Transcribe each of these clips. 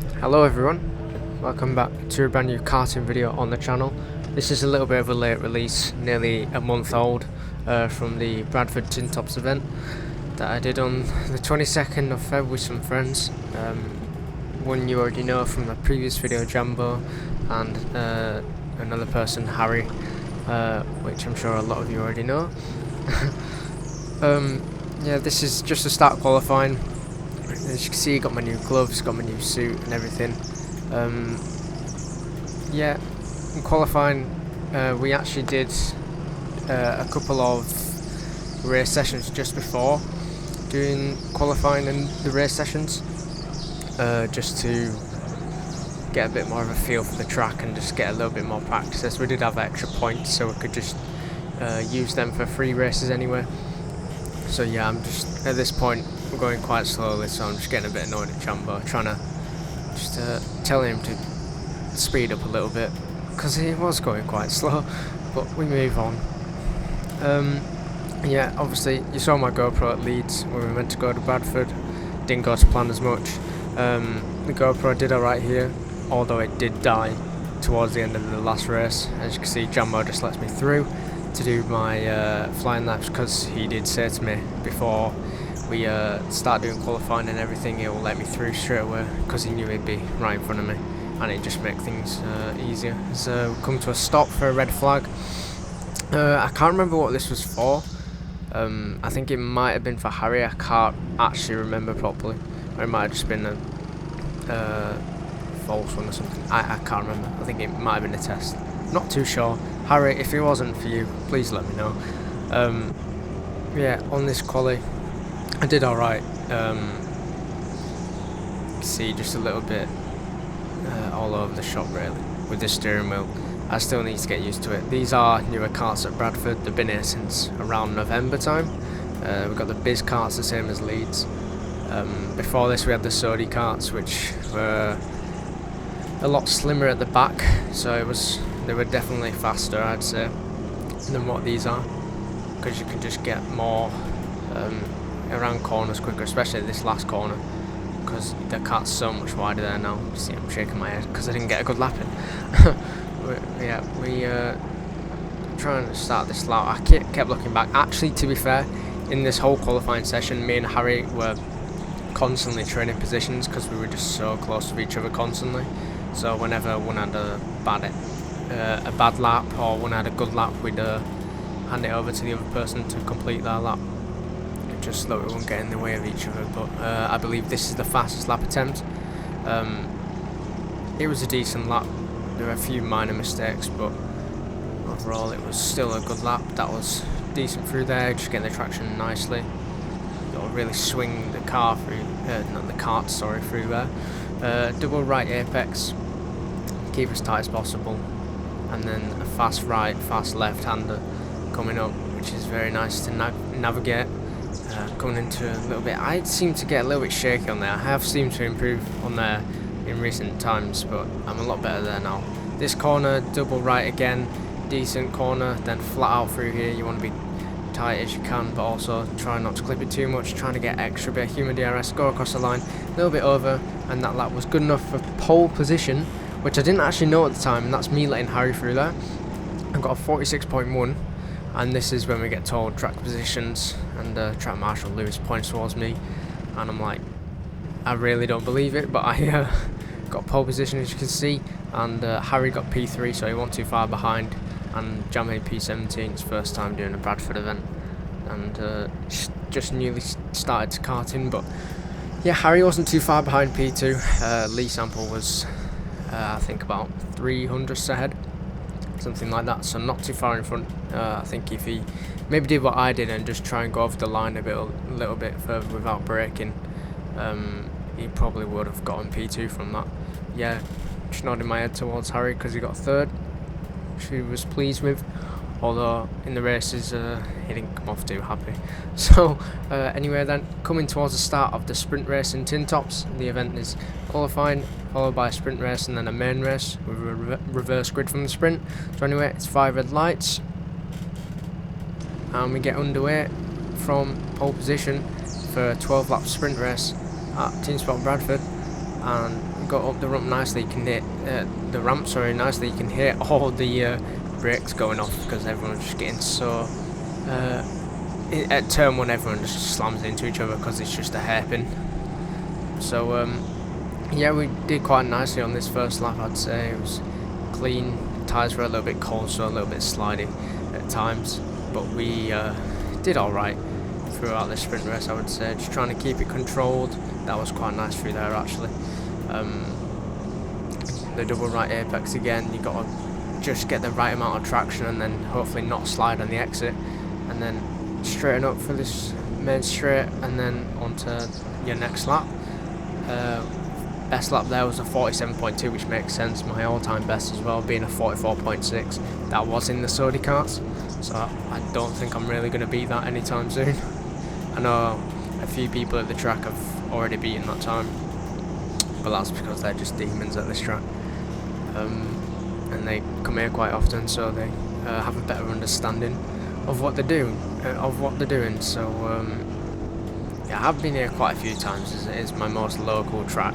Hello everyone, welcome back to a brand new karting video on the channel. This is a little bit of a late release, nearly a month old, from the Bradford TINTOPS event that I did on the 22nd of Feb with some friends. One you already know from the previous video, Jambo, and another person, Harry, which I'm sure a lot of you already know. Yeah, this is just the start qualifying. As you can see, got my new gloves, got my new suit and everything. Yeah, in qualifying we actually did a couple of race sessions just before doing qualifying and the race sessions, just to get a bit more of a feel for the track and just get a little bit more practice. As we did have extra points, so we could just use them for free races anyway. So yeah, I'm just at this point we're going quite slowly, so I'm just getting a bit annoyed at Jambo, trying to just tell him to speed up a little bit because he was going quite slow. But we move on. Yeah, obviously you saw my GoPro at Leeds when we were meant to go to Bradford. Didn't go to plan as much. The GoPro did alright here, although it did die towards the end of the last race. As you can see, Jambo just lets me through to do my flying laps, because he did say to me before we start doing qualifying and everything, he will let me through straight away because he knew he'd be right in front of me, and it just make things easier. So we come to a stop for a red flag. I can't remember what this was for. I think it might have been for Harry. I can't actually remember properly, or it might have just been a false one or something. I can't remember. I think it might have been a test. Not too sure. Harry, if it wasn't for you, please let me know. Yeah, on this quali I did alright. See, just a little bit all over the shop really with the steering wheel. I still need to get used to it. These are newer karts at Bradford. They've been here since around November time. We've got the Biz karts, the same as Leeds. Before this we had the Sodi karts, which were a lot slimmer at the back, so they were definitely faster, I'd say, than what these are, because you can just get more around corners quicker, especially this last corner, because the kart's so much wider there now. You see, I'm shaking my head because I didn't get a good lap in. Yeah, we trying to start this lap. I kept looking back. Actually, to be fair, in this whole qualifying session, me and Harry were constantly trading positions because we were just so close to each other constantly. So whenever one had a bad lap or one had a good lap, we'd hand it over to the other person to complete their lap, just so that we wouldn't get in the way of each other. But I believe this is the fastest lap attempt. It was a decent lap. There were a few minor mistakes, but overall it was still a good lap. That was decent through there, just getting the traction nicely. Got to really swing the car through, not the kart, sorry, through there. Double right apex, keep as tight as possible, and then a fast right, fast left hander coming up, which is very nice to navigate. Coming into a little bit, I seem to get a little bit shaky on there. I have seemed to improve on there in recent times, but I'm a lot better there now. This corner, double right again, decent corner, then flat out through here. You want to be tight as you can, but also try not to clip it too much, trying to get extra bit of human DRS, go across the line, a little bit over, and that lap was good enough for pole position, which I didn't actually know at the time, and that's me letting Harry through there. I've got a 46.1, and this is when we get told track positions, and track marshal Lewis points towards me, and I'm like, I really don't believe it, but I got pole position, as you can see, and Harry got P3, so he wasn't too far behind, and Jam made P17, his first time doing a Bradford event, and just newly started to karting. But yeah, Harry wasn't too far behind P2. Lee Sample was I think about 300ths ahead, something like that, so not too far in front. I think if he maybe did what I did and just try and go over the line a little bit further without braking, he probably would have gotten P2 from that. Yeah, just nodding my head towards Harry because he got third, which he was pleased with, although in the races he didn't come off too happy. So anyway, then coming towards the start of the sprint race in TINTOPS, the event is qualifying, followed by a sprint race and then a main race with a reverse grid from the sprint. So anyway, it's 5 red lights, and we get underway from pole position for a 12 lap sprint race at TeamSport Bradford. and got up the ramp nicely. You can hit the ramp, sorry, nicely. You can hit all the brakes going off because everyone's just getting so. At turn 1, everyone just slams into each other because it's just a hairpin. So yeah, we did quite nicely on this first lap. I'd say it was clean. Tyres were a little bit cold, so a little bit slidey at times, but we did all right throughout the sprint race. I would say just trying to keep it controlled. That was quite nice through there actually. The double right apex again. You got to just get the right amount of traction and then hopefully not slide on the exit, and then straighten up for this main straight and then onto your next lap. Best lap there was a 47.2, which makes sense. My all-time best as well being a 44.6. That was in the Saudi karts, so I don't think I'm really going to beat that anytime soon. I know a few people at the track have already beaten that time, but that's because they're just demons at this track, and they come here quite often, so they have a better understanding of what they're doing. So yeah, I've been here quite a few times, as it is my most local track.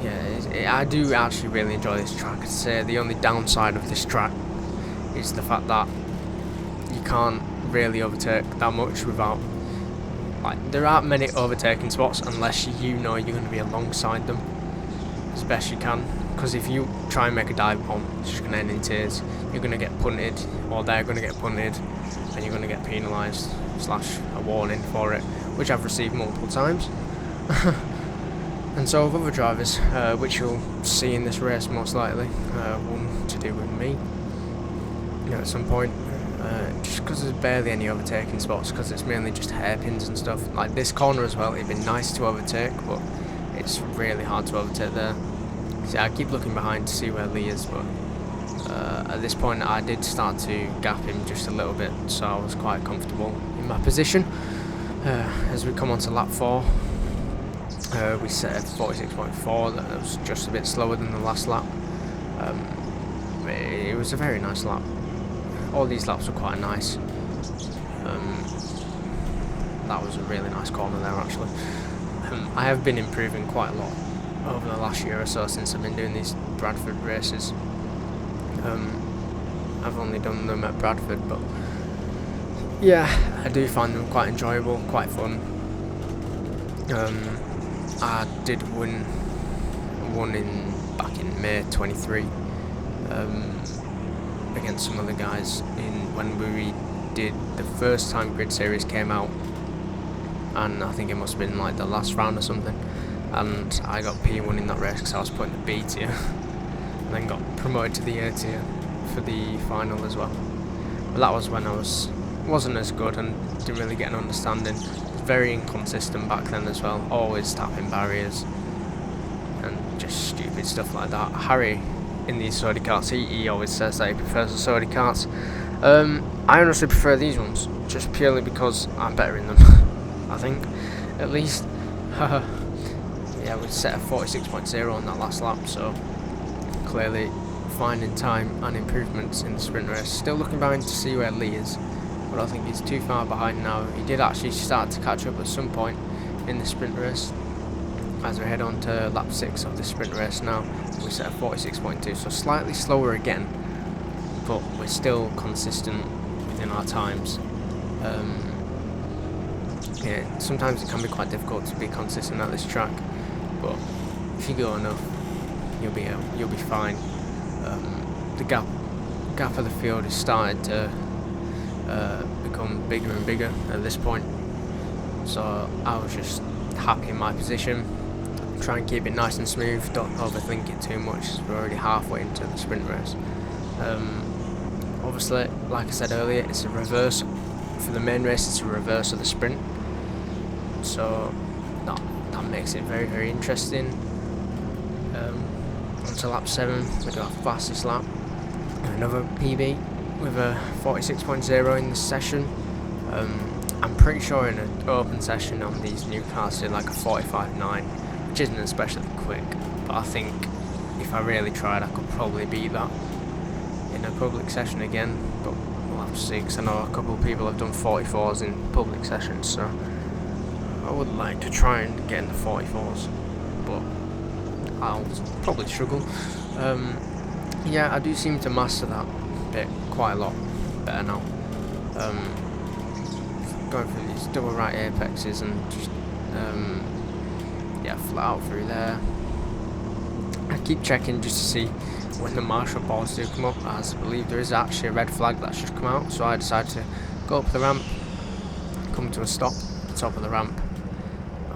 Yeah, I do actually really enjoy this track. I'd say the only downside of this track is the fact that you can't really overtake that much without, like, there aren't many overtaking spots unless you know you're going to be alongside them as best you can, because if you try and make a dive bomb, it's just going to end in tears. You're going to get punted, or they're going to get punted, and you're going to get penalised / a warning for it, which I've received multiple times. And so with other drivers, which you'll see in this race most likely, one to do with me, at some point, just because there's barely any overtaking spots, because it's mainly just hairpins and stuff. Like this corner as well, it'd be nice to overtake, but it's really hard to overtake there. See, I keep looking behind to see where Lee is, but at this point I did start to gap him just a little bit, so I was quite comfortable in my position. As we come on to lap 4, we set at 46.4, that was just a bit slower than the last lap. It was a very nice lap. All these laps were quite nice. That was a really nice corner there actually. I have been improving quite a lot over the last year or so since I've been doing these Bradford races. I've only done them at Bradford, but yeah, I do find them quite enjoyable, quite fun. I did win one back in May 23 against some other guys when we did the first time Grid Series came out, and I think it must have been like the last round or something, and I got P1 in that race because I was put in the B tier and then got promoted to the A tier for the final as well. But that was when I wasn't as good and didn't really get an understanding. Very inconsistent back then as well, always tapping barriers and just stupid stuff like that. Harry in these Saudi karts, he always says that he prefers the Saudi karts. I honestly prefer these ones, just purely because I'm better in them. I think, at least. Yeah, we set a 46.0 on that last lap, so clearly finding time and improvements in the sprint race. Still looking behind to see where Lee is, but I think he's too far behind now. He did actually start to catch up at some point in the sprint race. As we head on to lap 6 of the sprint race now, we set a 46.2, so slightly slower again, but we're still consistent within our times. Yeah, sometimes it can be quite difficult to be consistent at this track, but if you go enough, you'll be fine. The gap of the field has started to become bigger and bigger at this point, so I was just happy in my position. Try and keep it nice and smooth, don't overthink it too much, as we're already halfway into the sprint race. Obviously, like I said earlier, it's a reverse. For the main race, it's a reverse of the sprint, so that makes it very, very interesting. On to lap 7, we got our fastest lap. Another PB with a 46.0 in this session. I'm pretty sure in an open session on these new cars did like a 45.9, which isn't especially quick, but I think if I really tried I could probably beat that in a public session again, but we'll have to see, because I know a couple of people have done 44s in public sessions, so I would like to try and get in the 44s, but I'll probably struggle. Yeah, I do seem to master that bit quite a lot better now. Going through these double right apexes and just yeah, flat out through there. I keep checking just to see when the marshal balls do come up, as I believe there is actually a red flag that's just come out, so I decided to go up the ramp, come to a stop at the top of the ramp,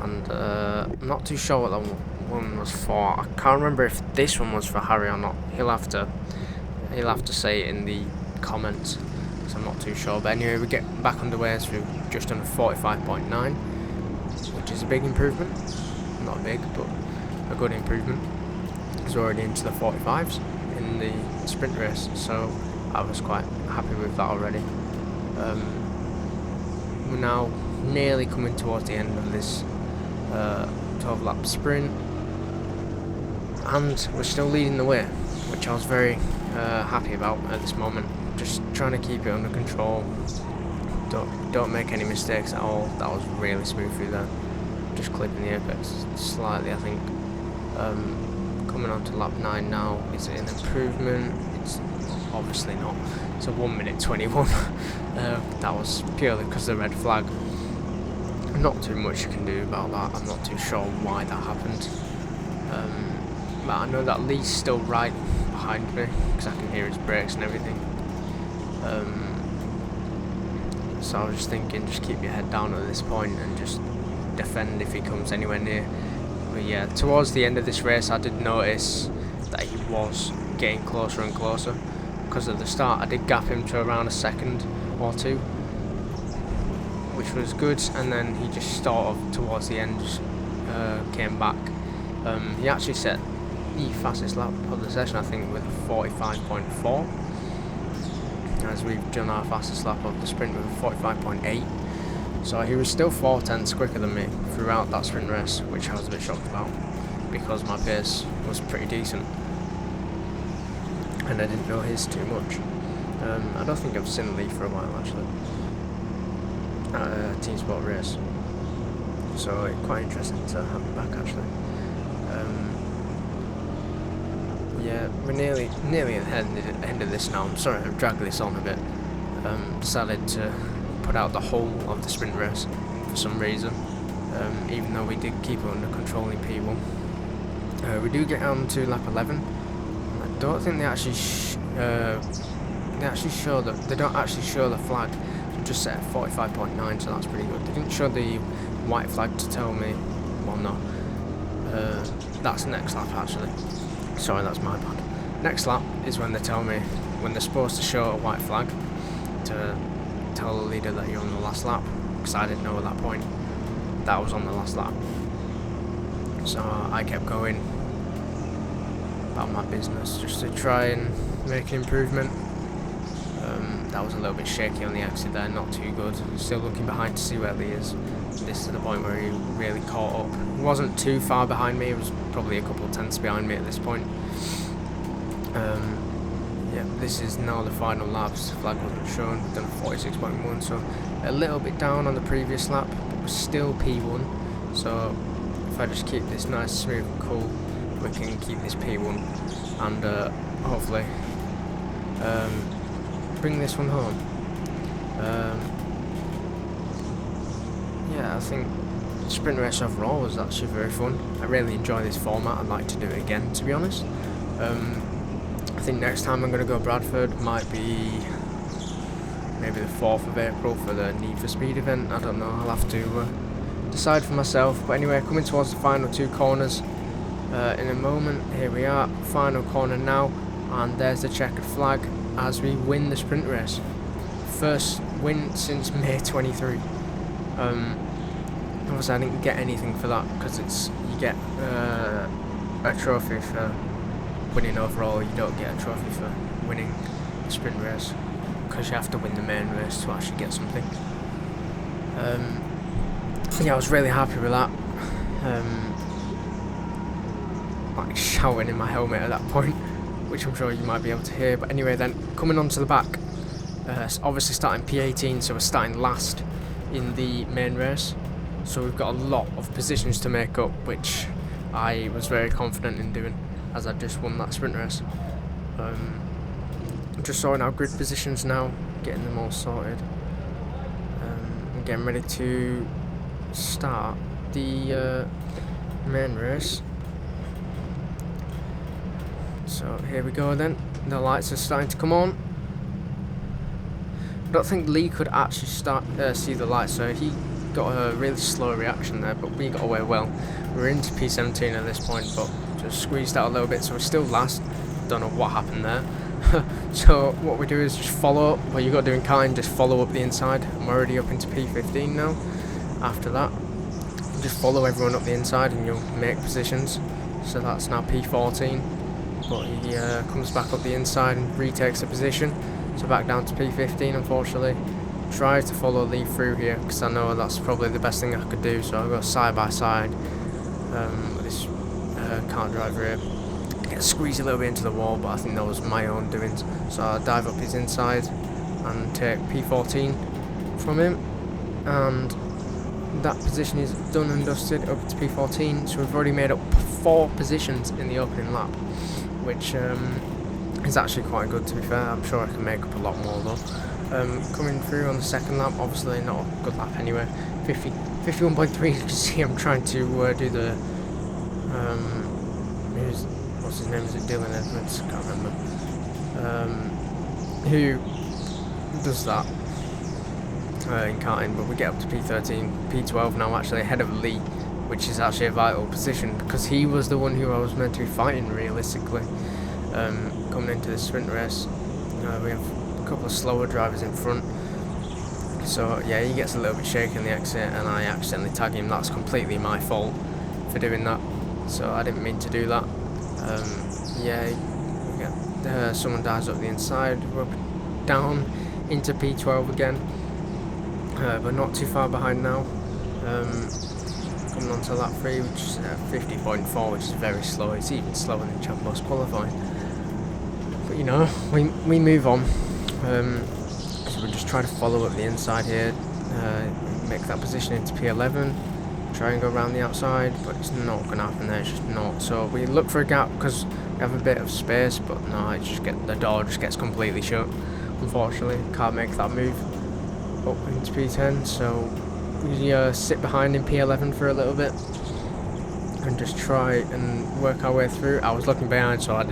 and I'm not too sure what that one was for. I can't remember if this one was for Harry or not. He'll have to say it in the comments, so I'm not too sure. But anyway, we get back underway through just under 45.9, which is a big improvement. Not big, but a good improvement. It's already into the 45s in the sprint race, so I was quite happy with that already. We're now nearly coming towards the end of this 12 lap sprint, and we're still leading the way, which I was very happy about at this moment. Just trying to keep it under control, don't make any mistakes at all. That was really smooth through there, just clipping the apex slightly, I think. Coming on to lap 9 now. Is it an improvement? It's obviously not. It's a 1:21. That was purely because of the red flag. Not too much you can do about that. I'm not too sure why that happened. But I know that Lee's still right behind me because I can hear his brakes and everything. So I was just thinking, just keep your head down at this point and just defend if he comes anywhere near. But yeah, towards the end of this race I did notice that he was getting closer and closer, because at the start I did gap him to around a second or two, which was good, and then he just sort of towards the end just, came back. He actually set the fastest lap of the session, I think, with a 45.4, as we've done our fastest lap of the sprint with a 45.8. So he was still 4/10 quicker than me throughout that sprint race, which I was a bit shocked about, because my pace was pretty decent and I didn't know his too much. I don't think I've seen Lee for a while actually at a TeamSport race, so it's quite interesting to have him back actually. Yeah, we're nearly at the end of this now. I'm sorry I've dragged this on a bit. Decided to put out the whole of the sprint race for some reason, even though we did keep it under control in P1. We do get on to lap 11. I don't think they actually show that they don't actually show the flag. They just set at 45.9, so that's pretty good. They didn't show the white flag to tell me. Well, no, that's the next lap actually. Sorry, that's my bad. Next lap is when they tell me when they're supposed to show a white flag to tell the leader that you're on the last lap, because I didn't know at that point that was on the last lap. So I kept going about my business just to try and make an improvement. That was a little bit shaky on the exit there, not too good. Still looking behind to see where Lee is. This is the point where he really caught up. He wasn't too far behind me, it was probably a couple of tenths behind me at this point. Yeah, this is now the final laps. The flag wasn't shown. We've done 46.1, so a little bit down on the previous lap, but we're still P1. So if I just keep this nice, smooth and cool, we can keep this P1 and hopefully bring this one home. Yeah, I think sprint race overall was actually very fun. I really enjoy this format. I'd like to do it again, to be honest. I think next time I'm going to go Bradford might be maybe the 4th of April for the Need for Speed event. I don't know, I'll have to decide for myself. But anyway, coming towards the final 2 corners in a moment. Here we are, final corner now, and there's the checkered flag as we win the sprint race. First win since May 23. Obviously I didn't get anything for that, because you get a trophy for winning overall. You don't get a trophy for winning the sprint race, because you have to win the main race to actually get something. Yeah, I was really happy with that. Like shouting in my helmet at that point, which I'm sure you might be able to hear. But anyway, then coming on to the back, obviously starting P18, so we're starting last in the main race. So we've got a lot of positions to make up, which I was very confident in doing, as I just won that sprint race. I'm just sorting out grid positions now, getting them all sorted, and getting ready to start the main race. So here we go then, the lights are starting to come on. I don't think Lee could actually see the lights, so he got a really slow reaction there, but we got away well. We're into P17 at this point, but just squeezed out a little bit, so we're still last. Don't know what happened there. So what we do is just follow up, what you got to do in kind, just follow up the inside. I'm already up into P15 now. After that, just follow everyone up the inside and you'll make positions. So that's now P14, but he comes back up the inside and retakes the position. So back down to P15, unfortunately. Try to follow Lee through here, because I know that's probably the best thing I could do. So I'll go side by side with this car driver here. Get squeezed a little bit into the wall, but I think that was my own doings. So I'll dive up his inside and take P14 from him. And that position is done and dusted up to P14. So we've already made up 4 positions in the opening lap, which is actually quite good, to be fair. I'm sure I can make up a lot more though. Coming through on the second lap, obviously not a good lap anyway. 51.3, you can see I'm trying to do the what's his name, is it Dylan Edwards? Can't remember. Who does that in karting, but we get up to P13, P12 now, actually ahead of Lee, which is actually a vital position because he was the one who I was meant to be fighting realistically. Coming into this sprint race, we have a couple of slower drivers in front, so yeah, he gets a little bit shaky in the exit and I accidentally tag him. That's completely my fault for doing that, so I didn't mean to do that. Someone dives up the inside. We're down into P12 again, but not too far behind now. Coming on to lap 3, which is 50.4, which is very slow. It's even slower than Chambo's qualifying. But you know, we move on. So we're just trying to follow up the inside here, make that position into P11, try and go around the outside, but it's not going to happen there. It's just not. So we look for a gap because we have a bit of space, but no, the door just gets completely shut. Unfortunately, can't make that move up into P10. So we sit behind in P11 for a little bit and just try and work our way through. I was looking behind, so I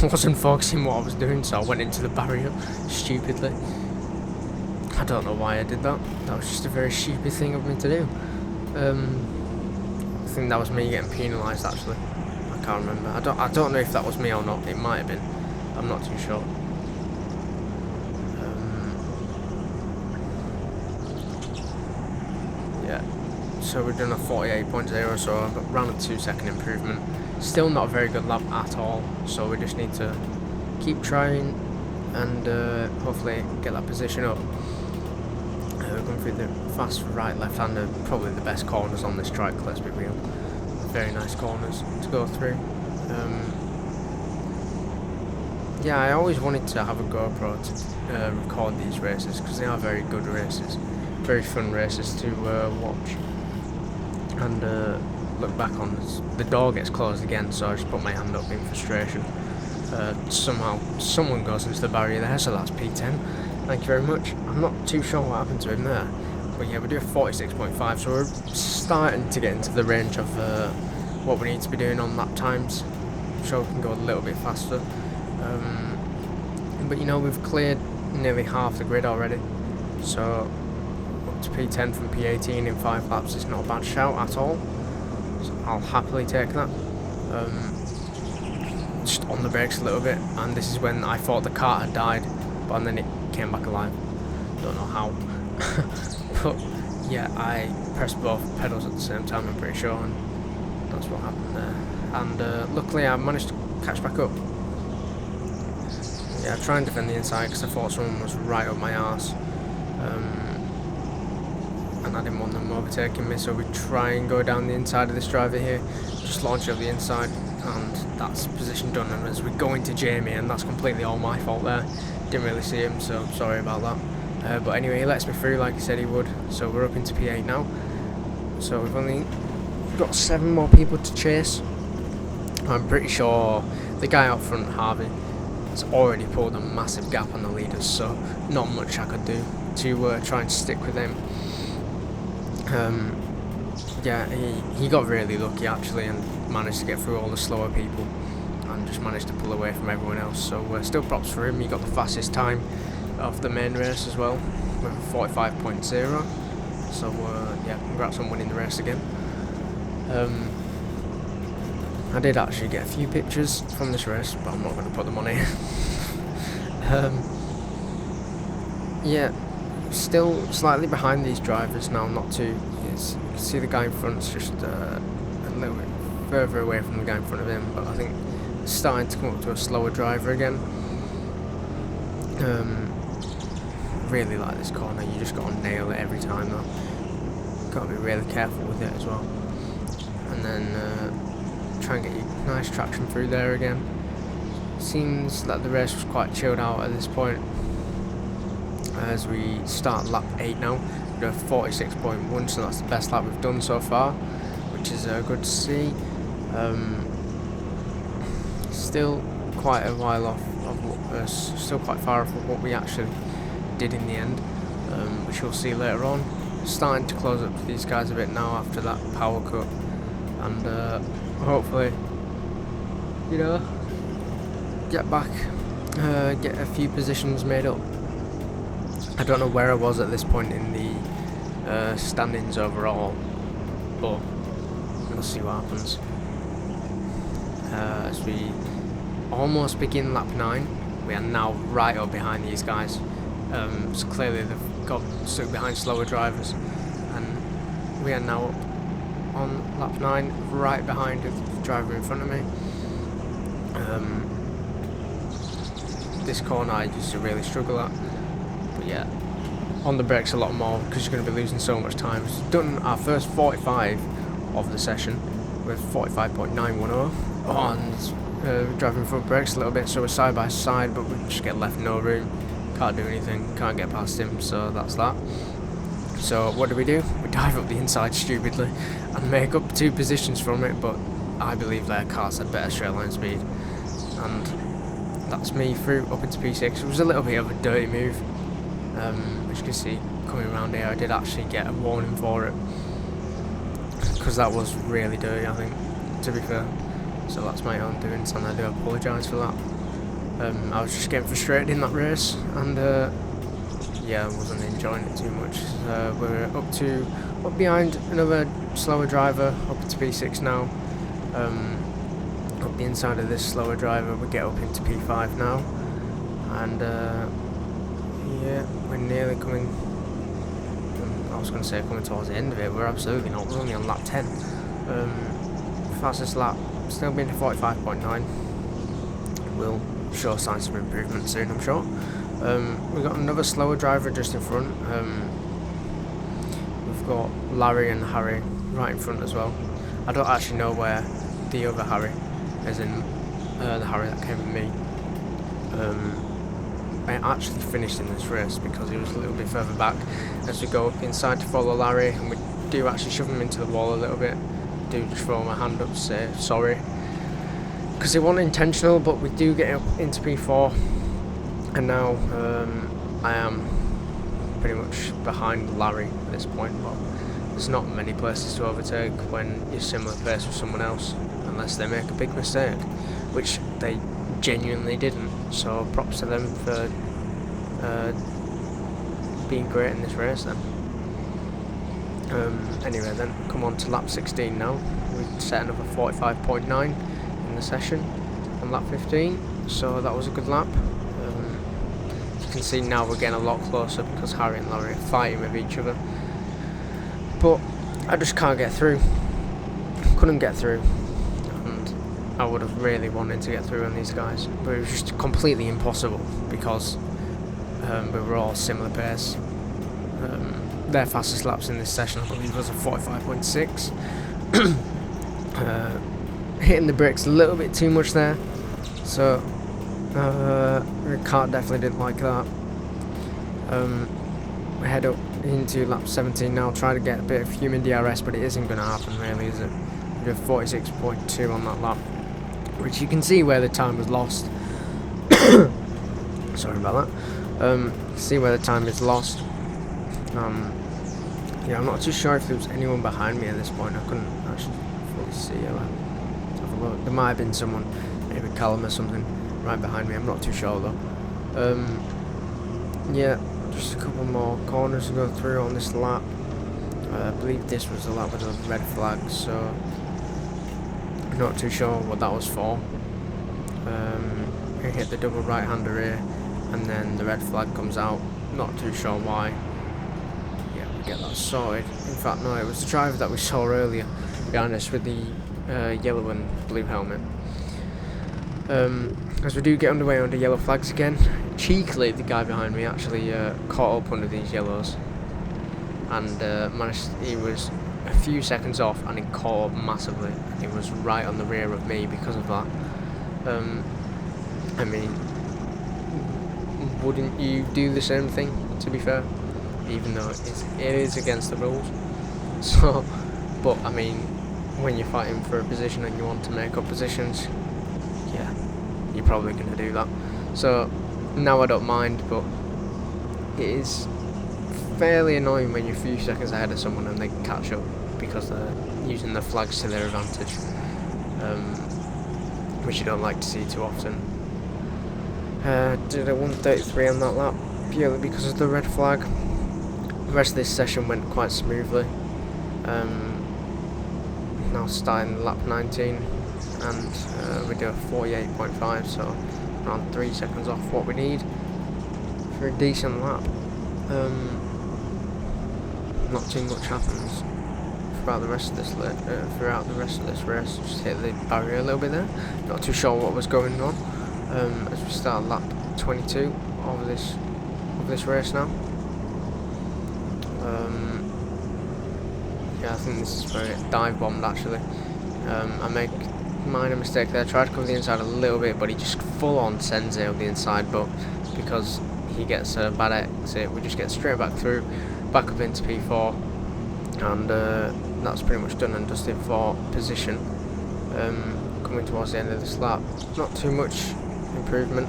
wasn't focusing what I was doing, so I went into the barrier stupidly. I don't know why I did that. That was just a very stupid thing of me to do. I think that was me getting penalised actually. I can't remember. I don't know if that was me or not. It might have been. I'm not too sure. Yeah. So we're doing a 48.0, so I've got around a 2-second improvement. Still not a very good lap at all, so we just need to keep trying and hopefully get that position up. We're going through the fast right, left-hander, probably the best corners on this track, let's be real. Very nice corners to go through. Yeah, I always wanted to have a GoPro to record these races because they are very good races, very fun races to watch and look back on. The door gets closed again, so I just put my hand up in frustration. Somehow someone goes into the barrier there, so that's P10. Thank you very much. I'm not too sure what happened to him there, but yeah, we do a 46.5, so we're starting to get into the range of what we need to be doing on lap times. I'm sure we can go a little bit faster, but you know, we've cleared nearly half the grid already, so up to P10 from P18 in 5 laps is not a bad shout at all, so I'll happily take that. Just on the brakes a little bit, and this is when I thought the car had died, but then it came back alive. Don't know how. But yeah, I pressed both pedals at the same time, I'm pretty sure, and that's what happened there. And luckily I managed to catch back up. Yeah, I try and defend the inside because I thought someone was right up my arse, and I didn't want them overtaking me, so we try and go down the inside of this driver here, just launch up the inside, and that's position done. And as we go into Jamie, and that's completely all my fault there, didn't really see him, so I'm sorry about that. But anyway, he lets me through like he said he would, so we're up into P8 now. so we've only got 7 more people to chase. I'm pretty sure the guy out front, Harvey, has already pulled a massive gap on the leaders, so not much I could do to try and stick with him. Yeah, he got really lucky actually and managed to get through all the slower people and just managed to pull away from everyone else, so still props for him. He got the fastest time of the main race as well with 45.0, so yeah, congrats on winning the race again. I did actually get a few pictures from this race, but I'm not going to put them on here. Yeah, still slightly behind these drivers now, not too. You can see the guy in front's just a little bit further away from the guy in front of him, but I think it's starting to come up to a slower driver again. Really like this corner, you just got to nail it every time though. Got to be really careful with it as well. And then try and get your nice traction through there again. Seems that the race was quite chilled out at this point. As we start lap 8 now, we have 46.1, so that's the best lap we've done so far, which is good to see. Still quite a while off of still quite far off of what we actually did in the end, which we'll see later on. Starting to close up to these guys a bit now after that power cut, and hopefully, you know, get back, get a few positions made up. I don't know where I was at this point in the standings overall, but we'll see what happens. As we almost begin lap 9, we are now right up behind these guys. So clearly they've got stuck behind slower drivers, and we are now up on lap 9, right behind the driver in front of me. This corner I used to really struggle at. But yeah, on the brakes a lot more because you're going to be losing so much time. We've done our first 45 of the session with 45.910 and driving front brakes a little bit, so we're side by side, but we just get left no room, can't do anything, can't get past him, so that's that. So what do? We dive up the inside stupidly and make up 2 positions from it, but I believe their cars had better straight line speed, and that's me through up into P6. It was a little bit of a dirty move. As you can see, coming around here, I did actually get a warning for it because that was really dirty, I think, to be fair. So that's my own doings, and I do apologise for that. I was just getting frustrated in that race, and yeah, I wasn't enjoying it too much. We're up behind another slower driver, up into P6 now. Up the inside of this slower driver, we get up into P5 now, and yeah, we're nearly coming. I was going to say coming towards the end of it. We're absolutely not. We're only on lap 10. Fastest lap still being to 45.9. We'll show signs of improvement soon, I'm sure. We've got another slower driver just in front. We've got Larry and Harry right in front as well. I don't actually know where the other Harry, as in the Harry that came with me. I actually finished in this race because he was a little bit further back. As we go up inside to follow Larry, and we do actually shove him into the wall a little bit. Do just throw my hand up to say sorry, because it wasn't intentional, but we do get up into P4, and now I am pretty much behind Larry at this point, but there's not many places to overtake when you're similar pace with someone else, unless they make a big mistake, which they genuinely didn't, so props to them for being great in this race then. Anyway then, come on to lap 16 now. We set another 45.9 in the session on lap 15, so that was a good lap. As you can see now we're getting a lot closer because Harry and Larry are fighting with each other, but I just can't get through, couldn't get through. I would have really wanted to get through on these guys, but it was just completely impossible because we were all similar pace. Their fastest laps in this session, I believe, was a 45.6. Hitting the brakes a little bit too much there, so Ricard definitely didn't like that. We head up into lap 17 now, try to get a bit of human DRS, but it isn't going to happen really, is it? We did 46.2 on that lap, which you can see where the time was lost. Sorry about that. See where the time is lost. Yeah, I'm not too sure if there was anyone behind me at this point. I couldn't actually fully see it. Let's have a look. There might have been someone, maybe Callum or something, right behind me. I'm not too sure though. Yeah, just a couple more corners to go through on this lap. I believe this was the lap with the red flag, so I'm not too sure what that was for. I hit the double right-hander here, and then the red flag comes out. Not too sure why. Yeah, we get that sorted. In fact, no, it was the driver that we saw earlier behind us with the yellow and blue helmet. As we do get underway under yellow flags again, cheekily the guy behind me actually caught up under these yellows, and he was a few seconds off and he caught up massively. He was right on the rear of me because of that. I mean, wouldn't you do the same thing, to be fair? Even though it is against the rules. So, but I mean, when you're fighting for a position and you want to make up positions, yeah, you're probably going to do that. So, now I don't mind, but it is fairly annoying when you're a few seconds ahead of someone and they catch up because they're using the flags to their advantage, which you don't like to see too often. Did a 133 on that lap purely because of the red flag. The rest of this session went quite smoothly. Now starting lap 19, and we do a 48.5, so around 3 seconds off what we need for a decent lap. Not too much happens throughout the rest of this race. Just hit the barrier a little bit there. Not too sure what was going on. As we start lap 22 of this race now. Yeah, I think this is where it dive bombed actually. I make a minor mistake there. I tried to cover the inside a little bit, but he just full on sends it over the inside. But because he gets a bad exit, we just get straight back through, back up into P4, and that's pretty much done and dusted for position. Coming towards the end of this lap, not too much improvement.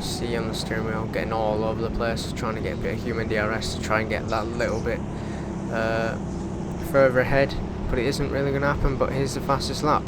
See on the steering wheel getting all over the place, trying to get a bit of human DRS to try and get that little bit further ahead, but it isn't really going to happen. But here's the fastest lap.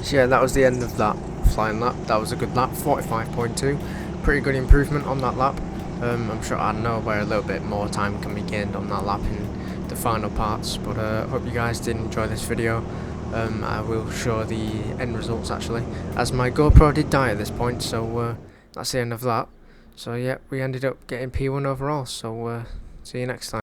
So yeah, that was the end of that flying lap. That was a good lap, 45.2. Pretty good improvement on that lap. I'm sure I know where a little bit more time can be gained on that lap in the final parts, but hope you guys did enjoy this video. I will show the end results actually, as my GoPro did die at this point, so that's the end of that. So yeah, we ended up getting P1 overall, so see you next time.